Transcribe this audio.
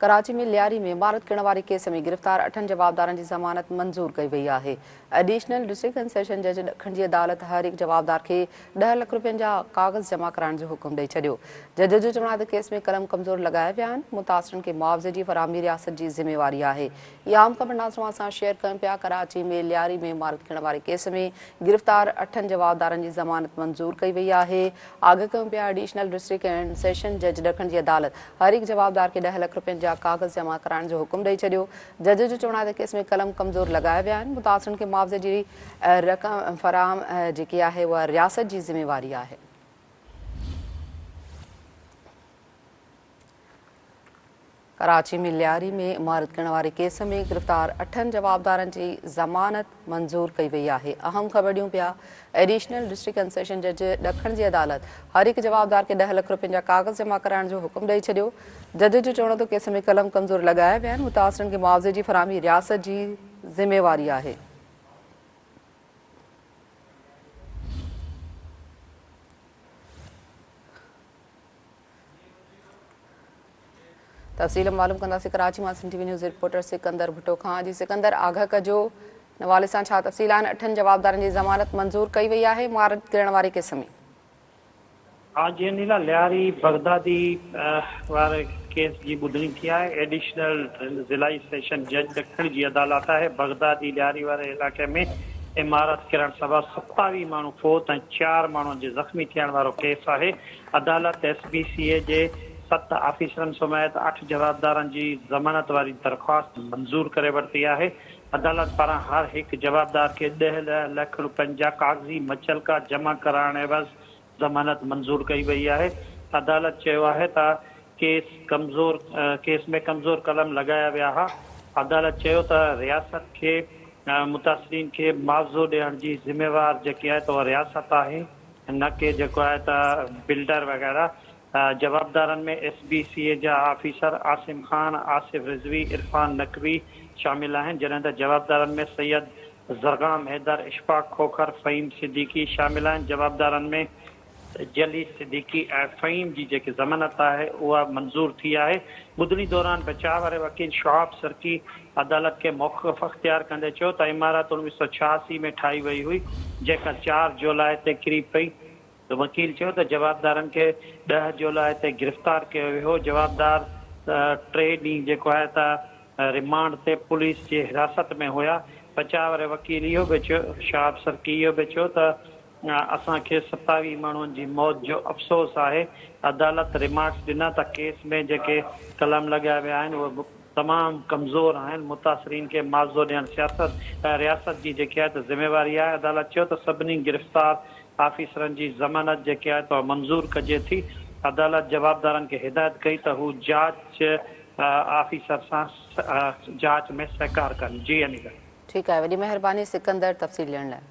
कराची में लियारी में इमारत किरण वारे केस में गिरफ़्तार 8 जवाबदारनि जी ज़मानत मंज़ूर कई वई आहे। एडिशनल डिस्ट्रिक्ट एंड सेशन जज ॾखण जी अदालत हर हिकु जवाबदार खे 10 लाख रुपयनि जा काग़ज़ जमा कराइण जो हुकुम ॾेई छॾियो। जज जो चवणु आहे त केस में कलम कमज़ोर लॻाया विया आहिनि। मुतासिरनि खे मुआवज़े जी फ़राहमी रियासत जी ज़िम्मेवारी आहे। इहा आम ख़बर नाज़रीन सां शेयर कयूं पिया। कराची में लियारी में इमारत किरण वारे केस में गिरफ़्तार 8 जवाबदारनि जी ज़मानत मंज़ूर कई वई आहे। आगे कयूं पिया एडिशनल डिस्ट्रिक्ट एंड सेशन जज ॾखण जी अदालत हर हिकु जवाबदार खे 10 लाख रुपयनि जा काग़ज़ जमा कराइण जो हुकुम ॾेई छॾियो। जज जो चवणु आहे त केस में कलम कमज़ोर लॻाया विया आहिनि। मुतासिरनि खे मुआवज़े जी रक़म फ़राहम जेकी आहे उहा रियासत जी ज़िम्मेवारी आहे। कराची में लियारी में इमारत किरण वारे केस में गिरफ़्तार 8 जवाबदारनि जी ज़मानत मंज़ूर कई वई आहे। अहम ख़बर ॾियूं पिया एडिशनल डिस्ट्रिक्ट एंड सेशन जज ॾखण जी अदालत हर हिकु जवाबदार खे 10 लाख रुपयनि जा काग़ज़ जमा कराइण जो हुकुम ॾेई छॾियो। जज जो चवणो त केस में कलम कमज़ोर लॻाया विया आहिनि। मुतासिरनि खे मुआवज़े जी फ़राहमी रियासत जी ज़िम्मेवारी आहे। तफ़सील मालूम कंदासीं कराची मां TV news reporter Sikandar Bhutto खां। जी सिकंदर, आगाह कजो हवाले सां छा तफ़सील आहिनि? 8 जवाबदारनि जी ज़मानत मंज़ूर कई वई आहे इमारत किरण वारे केस में। आज नीला लियारी बगदादी वारे केस जी ॿुधणी थी आहे। एडिशनल ज़िलाई सेशन जज ॾखण जी अदालत आहे बगदादी लियारी वारे इलाइक़े में इमारत किरण सबबि 27 माण्हू फौत ऐं 4 माण्हुनि जे ज़ख़्मी थियण वारो केस आहे। अदालत SBCA जे 7 ऑफिसरनि समेत 8 जवाबदारनि जी ज़मानत वारी दरख़्वास्त मंज़ूर करे वरिती आहे। अदालत पारां हर हिकु जवाबदार खे 10 लाख रुपयनि जा कागज़ी मचलका जमा कराइण एवज़ ज़मानत मंज़ूर कई वई आहे। अदालत चयो आहे त केस में कमज़ोर कलम लॻाया विया हुआ। अदालत चयो त रियासत खे मुतासिरीन खे मुआवज़ो ॾियण जी ज़िम्मेवार जेकी आहे त उहा रियासत आहे, न कि जेको आहे त बिल्डर वग़ैरह। जवाबदारनि में SBCA जा ऑफिसर आसिम खान, आसिफ रिज़वी, इरफान नकवी शामिल आहिनि, जॾहिं त जवाबदारनि में सैयद ज़रगाम हैदर, इशफाक खोखर, फ़हीम सिद्दीकी शामिल आहिनि। जवाबदारनि में जली सिद्दीकी ऐं फ़हीम जी जेकी ज़मानत आहे उहा मंज़ूर थी आहे। ॿुधणी दौरान बचाव वारे वकील शहाब सरकी अदालत खे मौक़िफ़ अख़्तियार कंदे चयो त इमारत 1986 में ठाही वई हुई, जेका 4 जुलाई ते किरी पई। त वकील चयो त जवाबदारनि खे 10 जुलाई ते गिरफ़्तार कयो वियो। जवाबदार 3 ॾींहं जेको आहे त रिमांड ते पुलिस जे हिरासत में हुया। बचाव वारे वकील इहो बि चयो, शहाब सरकी इहो बि चयो त असांखे 27 माण्हुनि जी मौत जो अफ़सोस आहे। अदालत रिमार्क्स ॾिना त केस में जेके कलम लॻाया विया आहिनि उहे तमामु कमज़ोर आहिनि। मुतासिरीन खे मुआवज़ो ॾियणु रियासत जी जेकी आहे त ज़िम्मेवारी आहे। अदालत चयो त सभिनी गिरफ़्तार ऑफिसरनि जी ज़मानत जेकी आहे त मंज़ूर कजे थी। अदालत जवाबदारनि खे हिदायत कई त हू जांच ऑफिसर सां जांच में सहकार कनि। जी अनिका। ठीकु आहे, वॾी महिरबानी सिकंदर तफ़सील ॾियण लाइ।